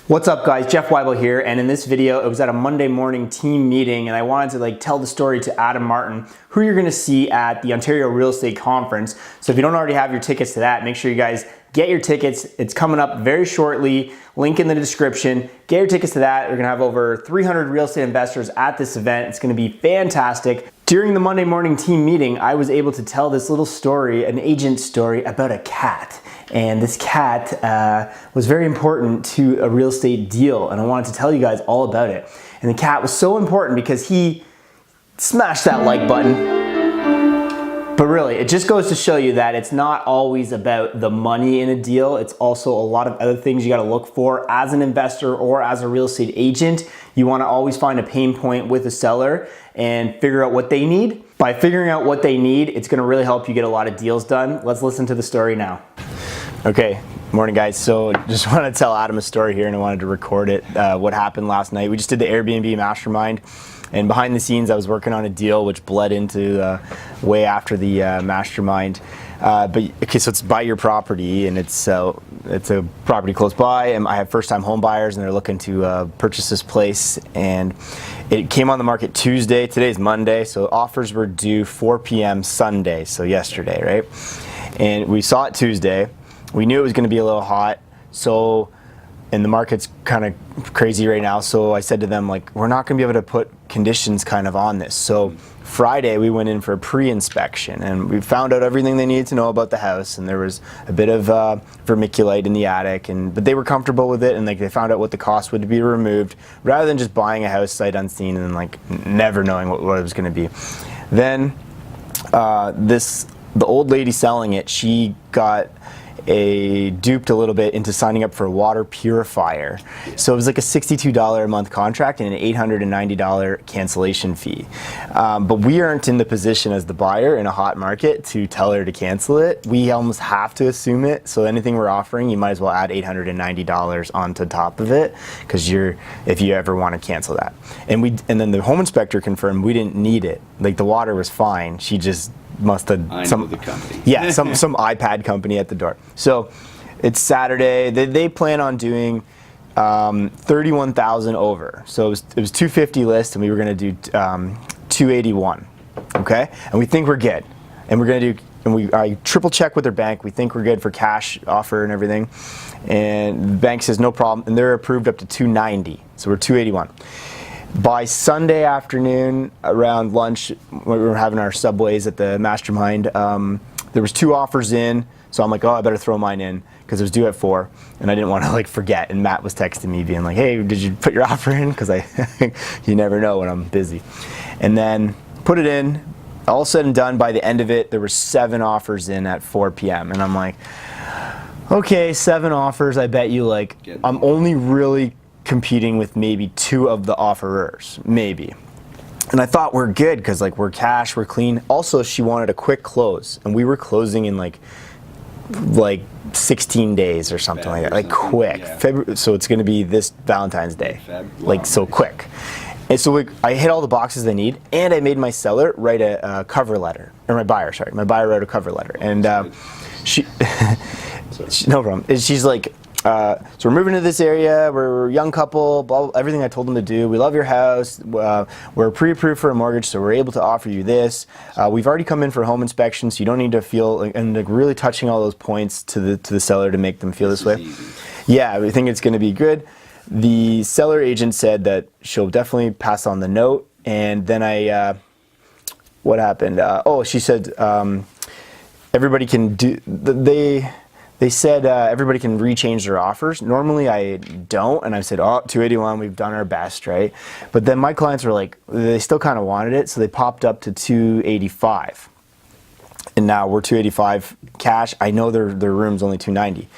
What's up guys, Jeff Weibel here, and in this video it was at a Monday morning team meeting and I wanted to tell the story to Adam Martin, who you're gonna see at the Ontario Real Estate Conference. So if you don't already have your tickets to that, make sure you guys get your tickets. It's coming up very shortly, link in the description. Get your tickets to that. We're gonna have over 300 real estate investors at this event. It's gonna be fantastic. During the Monday morning team meeting, I was able to tell this little story, an agent story about a cat. And this cat was very important to a real estate deal, and I wanted to tell you guys all about it. And the cat was so important because he smashed that like button. But really, it just goes to show you that it's not always about the money in a deal. It's also a lot of other things you gotta look for as an investor or as a real estate agent. You wanna always find a pain point with a seller and figure out what they need. By figuring out what they need, it's gonna really help you get a lot of deals done. Let's listen to the story now. Okay, morning guys. So just want to tell Adam a story here and I wanted to record it, what happened last night. We just did the Airbnb mastermind, and behind the scenes I was working on a deal which bled into way after the mastermind. Okay, so it's buy your property, and it's a property close by, and I have first-time home buyers and they're looking to purchase this place, and it came on the market Tuesday. Today's Monday, so offers were due 4 p.m. Sunday, so yesterday, right? And we saw it Tuesday. We knew it was going to be a little hot, and the market's kind of crazy right now, so I said to them, we're not going to be able to put conditions kind of on this. So Friday we went in for a pre-inspection and we found out everything they needed to know about the house, and there was a bit of vermiculite in the attic, but they were comfortable with it, and they found out what the cost would be removed, rather than just buying a house sight unseen and then never knowing what it was going to be. Then the old lady selling it, she got duped a little bit into signing up for a water purifier. So it was like a $62 a month contract and an $890 cancellation fee. But we aren't in the position as the buyer in a hot market to tell her to cancel it. We almost have to assume it. So anything we're offering, you might as well add $890 onto top of it, because if you ever want to cancel that. And then the home inspector confirmed we didn't need it. The water was fine. She just must have the company. Yeah, some iPad company at the door. So it's Saturday. They plan on doing 31,000 over. So it was 250 list, and we were going to do 281. Okay, and we think we're good. And we're going to do. And I triple check with their bank. We think we're good for cash offer and everything. And the bank says no problem, and they're approved up to 290. So we're 281. By Sunday afternoon, around lunch, when we were having our subways at the mastermind, there was 2 offers in. So I'm like, oh, I better throw mine in, because it was due at 4, and I didn't want to forget. And Matt was texting me being like, hey, did you put your offer in? Because you never know when I'm busy. And then put it in. All said and done, by the end of it, there were 7 offers in at 4 p.m. And I'm like, okay, 7 offers. I bet you I'm only really competing with maybe 2 of the offerers, maybe. And I thought we're good, because we're cash, we're clean. Also, she wanted a quick close, and we were closing in like 16 days or something like that, quick. Yeah. So it's going to be this Valentine's Day, so quick. And so I hit all the boxes they need, and I made my seller write a cover letter, or my buyer wrote a cover letter, and she no problem. And she's like, so we're moving to this area, we're a young couple, blah, blah, everything I told them to do. We love your house, we're pre-approved for a mortgage, so we're able to offer you this. We've already come in for home inspection, so you don't need to feel, and really touching all those points to the seller to make them feel this way. Yeah, we think it's going to be good. The seller agent said that she'll definitely pass on the note, and then what happened? She said everybody can do, they said everybody can rechange their offers. Normally I don't, and I said, 281, we've done our best, right? But then my clients were they still kind of wanted it, so they popped up to 285. And now we're 285 cash. I know their room's only 290.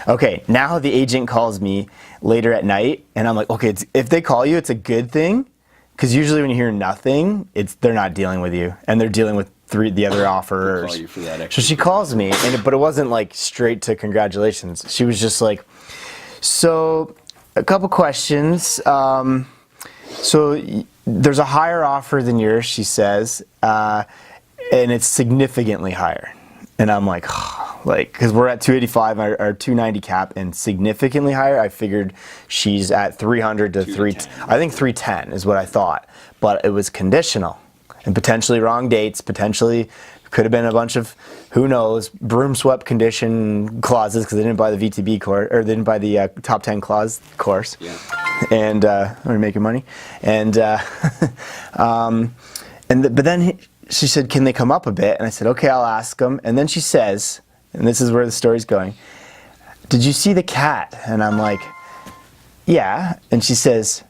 Okay, now the agent calls me later at night, and I'm like, okay, if they call you, it's a good thing, because usually when you hear nothing, they're not dealing with you, and they're dealing with the other offerers. Call you for that so she calls me, but it wasn't straight to congratulations. She was just like, so a couple questions. So there's a higher offer than yours, she says, and it's significantly higher. And I'm like, oh, like, because we're at 285, our 290 cap, and significantly higher. I figured she's at 300 to 310. I think 310 is what I thought, but it was conditional, and potentially wrong dates, potentially could have been a bunch of, who knows, broom swept condition clauses because they didn't buy the VTB course, or they didn't buy the top 10 clause course. Yeah. And we're making money, and but then she said, "Can they come up a bit?" And I said, "Okay, I'll ask them." And then she says, and this is where the story's going, "Did you see the cat?" And I'm like, "Yeah." And she says,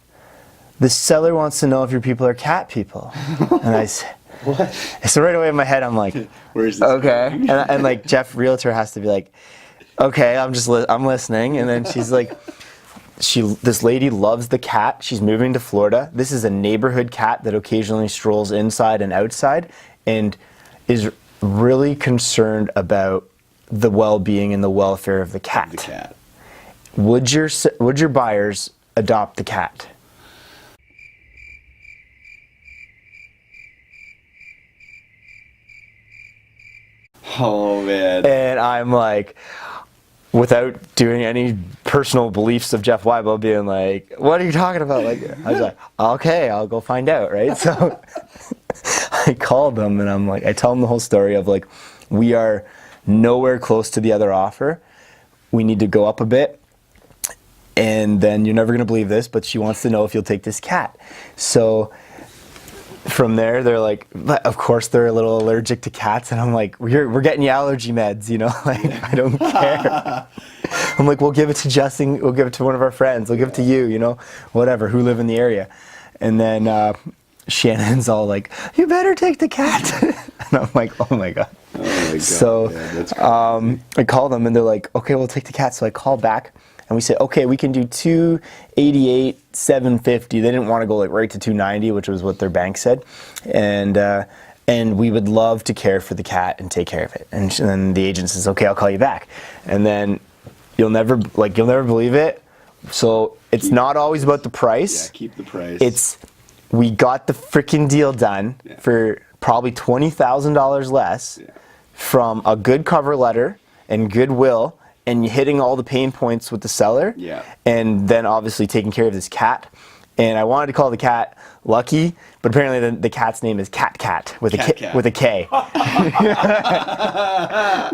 "The seller wants to know if your people are cat people." And I said, "What?" So right away in my head, I'm like, "Where's this?" Okay, and like Jeff, realtor, has to be like, "Okay, I'm listening." And then she's like, this lady loves the cat. She's moving to Florida. This is a neighborhood cat that occasionally strolls inside and outside, and is really concerned about the well-being and the welfare of the cat. Would your buyers adopt the cat? Oh man. And I'm like, without doing any personal beliefs of Jeff Weibel, being like, "What are you talking about?" Like, I was like, "Okay, I'll go find out," right? So I called them, and I'm like, I tell them the whole story of like, we are nowhere close to the other offer. We need to go up a bit, and then you're never gonna believe this, but she wants to know if you'll take this cat. So from there, they're like, of course they're a little allergic to cats, and I'm like, we're getting you allergy meds, you know, like, I don't care. I'm like, we'll give it to Justin, we'll give it to one of our friends, we'll give it to you, you know, whatever, who live in the area. And then Shannon's all like, "You better take the cat." And I'm like, oh my God. Oh my God. So yeah, that's crazy. I call them, and they're like, "Okay, we'll take the cat." So I call back, and we said, "Okay, we can do 288, 750. They didn't want to go like right to 290, which was what their bank said. And we would love to care for the cat and take care of it. And then the agent says, "Okay, I'll call you back." And then you'll never believe it. So it's not always about the price. Yeah, keep the price. We got the freaking deal done for probably $20,000 less from a good cover letter and goodwill, and hitting all the pain points with the seller, and then obviously taking care of this cat. And I wanted to call the cat Lucky, but apparently the cat's name is Cat with a K.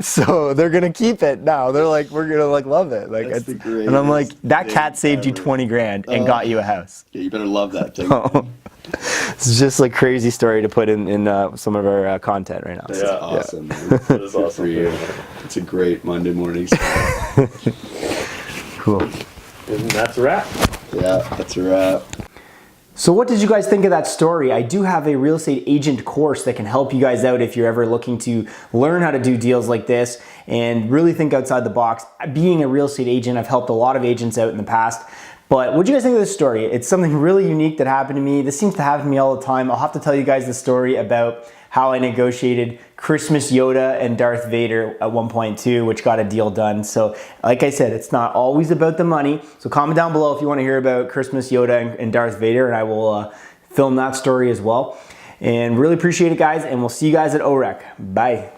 So they're gonna keep it now. They're like, we're gonna like love it. Like, and I'm like, that cat saved you 20 grand and got you a house. Yeah, you better love that thing. It's just like crazy story to put in some of our content right now. That's awesome. Man. That is awesome for you. It's a great Monday morning start. Cool. And that's a wrap. Yeah, that's a wrap. So what did you guys think of that story? I do have a real estate agent course that can help you guys out if you're ever looking to learn how to do deals like this and really think outside the box. Being a real estate agent, I've helped a lot of agents out in the past. But what do you guys think of this story? It's something really unique that happened to me. This seems to happen to me all the time. I'll have to tell you guys the story about how I negotiated Christmas Yoda and Darth Vader at one point too, which got a deal done. So like I said, it's not always about the money. So comment down below if you want to hear about Christmas Yoda and Darth Vader, and I will film that story as well. And really appreciate it, guys, and we'll see you guys at OREC. Bye.